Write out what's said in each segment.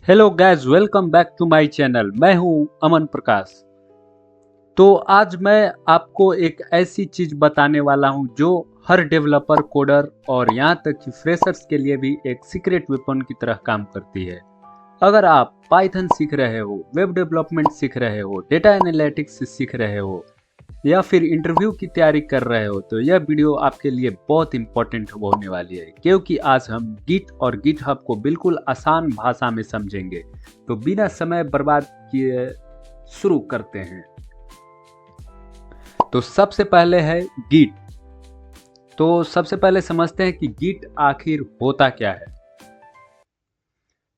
Hello guys, welcome back to my channel. मैं हूं अमन प्रकाश। तो आज मैं आपको एक ऐसी चीज बताने वाला हूं जो हर डेवलपर, कोडर और यहां तक कि फ्रेशर्स के लिए भी एक सीक्रेट वेपन की तरह काम करती है। अगर आप पाइथन सीख रहे हो, वेब डेवलपमेंट सीख रहे हो, डेटा एनालिटिक्स सीख रहे हो या फिर इंटरव्यू की तैयारी कर रहे हो तो यह वीडियो आपके लिए बहुत इंपॉर्टेंट होने वाली है, क्योंकि आज हम गिट और गिटहब को बिल्कुल आसान भाषा में समझेंगे। तो बिना समय बर्बाद किए शुरू करते हैं। तो सबसे पहले है गिट। तो सबसे पहले समझते हैं कि गिट आखिर होता क्या है।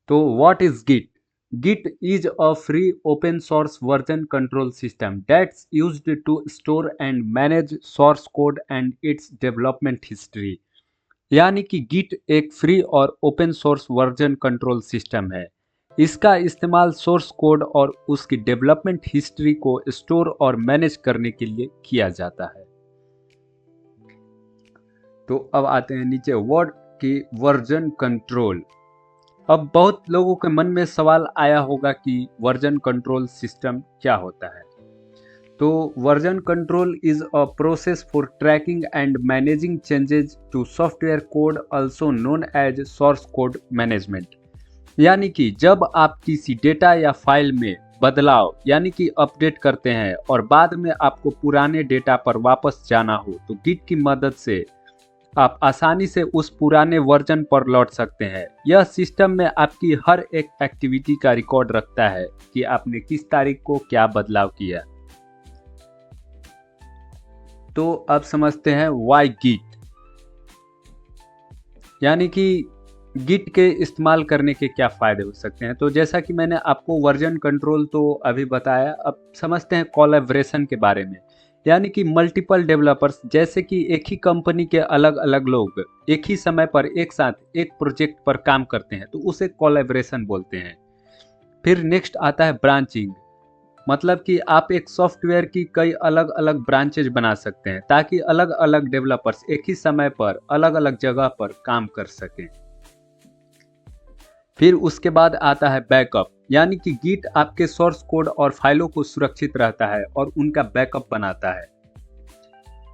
तो what is Git? Git is a free open source version control system that's used to store and manage source code and its development history। यानी कि Git एक फ्री और open source version control system है। इसका इस्तेमाल source code और उसकी development history को स्टोर और मैनेज करने के लिए किया जाता है। तो अब आते हैं नीचे वर्ड की वर्जन कंट्रोल। अब बहुत लोगों के मन में सवाल आया होगा कि वर्जन कंट्रोल सिस्टम क्या होता है। तो version control is a process for tracking and managing changes to software code, also known as source code management. यानी कि जब आप किसी डेटा या फाइल में बदलाव यानी कि अपडेट करते हैं और बाद में आपको पुराने डेटा पर वापस जाना हो तो गिट की मदद से आप आसानी से उस पुराने वर्जन पर लौट सकते हैं। यह सिस्टम में आपकी हर एक एक्टिविटी का रिकॉर्ड रखता है कि आपने किस तारीख को क्या बदलाव किया। तो अब समझते हैं व्हाई गिट, यानी कि गिट के इस्तेमाल करने के क्या फ़ायदे हो सकते हैं। तो जैसा कि मैंने आपको वर्जन कंट्रोल तो अभी बताया, अब समझते हैं कोलैबोरेशन के बारे में। यानी कि मल्टीपल डेवलपर्स, जैसे कि एक ही कंपनी के अलग अलग लोग एक ही समय पर एक साथ एक प्रोजेक्ट पर काम करते हैं तो उसे कोलैबोरेशन बोलते हैं। फिर नेक्स्ट आता है ब्रांचिंग, मतलब कि आप एक सॉफ्टवेयर की कई अलग अलग ब्रांचेज बना सकते हैं ताकि अलग अलग डेवलपर्स एक ही समय पर अलग अलग जगह पर काम कर सकें। फिर उसके बाद आता है बैकअप, यानी कि गिट आपके सोर्स कोड और फाइलों को सुरक्षित रहता है और उनका बैकअप बनाता है।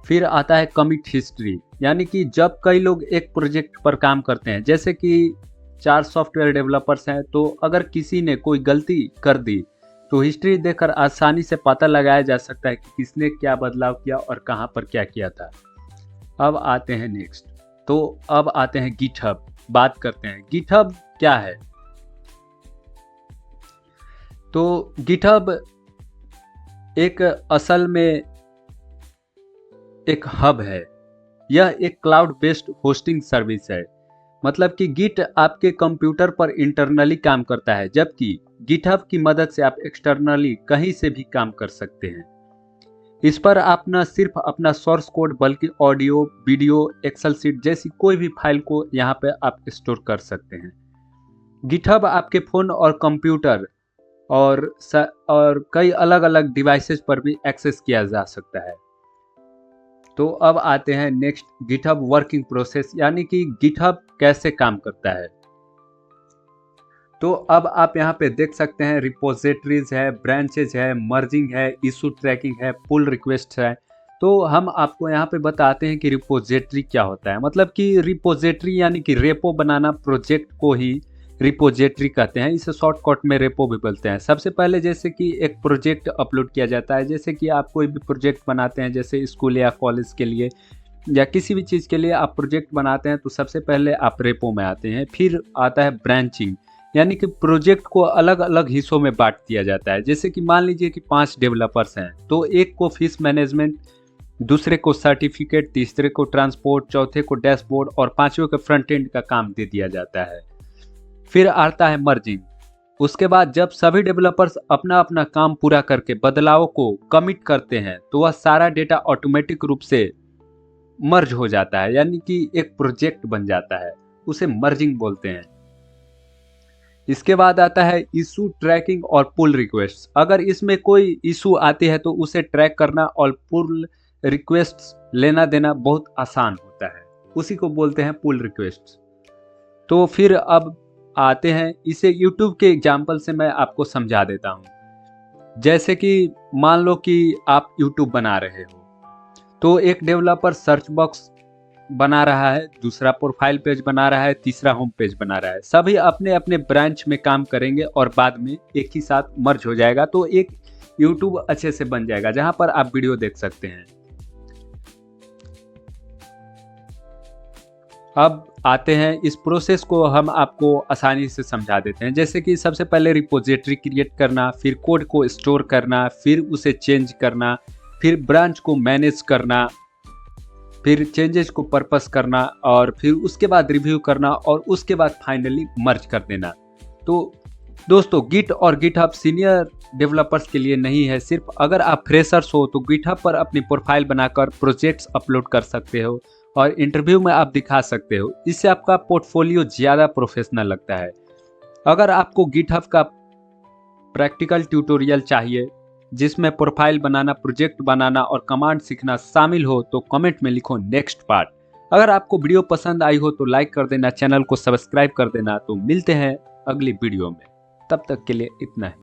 फिर आता है कमिट हिस्ट्री, यानी कि जब कई लोग एक प्रोजेक्ट पर काम करते हैं, जैसे कि 4 सॉफ्टवेयर डेवलपर्स हैं, तो अगर किसी ने कोई गलती कर दी तो हिस्ट्री देखकर आसानी से पता लगाया जा सकता है कि किसने क्या बदलाव किया और कहाँ पर क्या किया था। अब आते हैं नेक्स्ट, तो अब आते हैं गिटहब। बात करते हैं गिटहब क्या है। तो गिटहब एक असल में एक हब है। यह एक क्लाउड बेस्ड होस्टिंग सर्विस है। मतलब कि गिट आपके कंप्यूटर पर इंटरनली काम करता है, जबकि गिटहब की मदद से आप एक्सटर्नली कहीं से भी काम कर सकते हैं। इस पर आप न सिर्फ अपना सोर्स कोड बल्कि ऑडियो, वीडियो, एक्सेल शीट जैसी कोई भी फाइल को यहाँ पे आप स्टोर कर सकते हैं। गिटहब आपके फ़ोन और कंप्यूटर और कई अलग अलग डिवाइसेस पर भी एक्सेस किया जा सकता है। तो अब आते हैं नेक्स्ट, गिटहब वर्किंग प्रोसेस, यानी कि गिटहब कैसे काम करता है। तो अब आप यहाँ पे देख सकते हैं रिपोजिटरीज है, ब्रांचेज है, मर्जिंग है, इशू ट्रैकिंग है, पुल रिक्वेस्ट है। तो हम आपको यहाँ पे बताते हैं कि रिपोजिटरी क्या होता है। मतलब कि रिपोजिटरी यानी कि रेपो बनाना, प्रोजेक्ट को ही रिपोजिटरी कहते हैं। इसे शॉर्टकट में रेपो भी बोलते हैं। सबसे पहले जैसे कि एक प्रोजेक्ट अपलोड किया जाता है, जैसे कि आप कोई भी प्रोजेक्ट बनाते हैं, जैसे स्कूल या कॉलेज के लिए या किसी भी चीज़ के लिए आप प्रोजेक्ट बनाते हैं तो सबसे पहले आप रेपो में आते हैं। फिर आता है ब्रांचिंग, यानी कि प्रोजेक्ट को अलग अलग हिस्सों में बांट दिया जाता है। जैसे कि मान लीजिए कि 5 डेवलपर्स हैं, तो एक को फीस मैनेजमेंट, दूसरे को सर्टिफिकेट, तीसरे को ट्रांसपोर्ट, चौथे को डैशबोर्ड और पांचवें को फ्रंट एंड का काम दे दिया जाता है। फिर आता है मर्जिंग। उसके बाद जब सभी डेवलपर्स अपना अपना काम पूरा करके बदलावों को कमिट करते हैं तो वह सारा डेटा ऑटोमेटिक रूप से मर्ज हो जाता है, यानी कि एक प्रोजेक्ट बन जाता है। उसे मर्जिंग बोलते हैं। इसके बाद आता है इशू ट्रैकिंग और पुल रिक्वेस्ट। अगर इसमें कोई इशू आती है तो उसे ट्रैक करना और पुल रिक्वेस्ट लेना देना बहुत आसान होता है, उसी को बोलते हैं पुल रिक्वेस्ट। तो फिर अब आते हैं, इसे यूट्यूब के एग्जाम्पल से मैं आपको समझा देता हूँ। जैसे कि मान लो कि आप यूट्यूब बना रहे हो, तो एक डेवलपर सर्च बॉक्स बना रहा है, दूसरा प्रोफाइल पेज बना रहा है, तीसरा होम पेज बना रहा है। सभी अपने अपने ब्रांच में काम करेंगे और बाद में एक ही साथ मर्ज हो जाएगा, तो एक यूट्यूब अच्छे से बन जाएगा जहां पर आप वीडियो देख सकते हैं। अब आते हैं, इस प्रोसेस को हम आपको आसानी से समझा देते हैं। जैसे कि सबसे पहले रिपोजिटरी क्रिएट करना, फिर कोड को स्टोर करना, फिर उसे चेंज करना, फिर ब्रांच को मैनेज करना, फिर चेंजेस को पर्पस करना, और फिर उसके बाद रिव्यू करना, और उसके बाद फाइनली मर्ज कर देना। तो दोस्तों, गिट और गिटहब सीनियर डेवलपर्स के लिए नहीं है। सिर्फ अगर आप फ्रेशर्स हो तो गिटहब पर अपनी प्रोफाइल बनाकर प्रोजेक्ट्स अपलोड कर सकते हो और इंटरव्यू में आप दिखा सकते हो। इससे आपका पोर्टफोलियो ज़्यादा प्रोफेशनल लगता है। अगर आपको गिटहब का प्रैक्टिकल ट्यूटोरियल चाहिए जिसमें प्रोफाइल बनाना, प्रोजेक्ट बनाना और कमांड सीखना शामिल हो, तो कमेंट में लिखो नेक्स्ट पार्ट। अगर आपको वीडियो पसंद आई हो तो लाइक कर देना, चैनल को सब्सक्राइब कर देना। तो मिलते हैं अगली वीडियो में, तब तक के लिए इतना ही।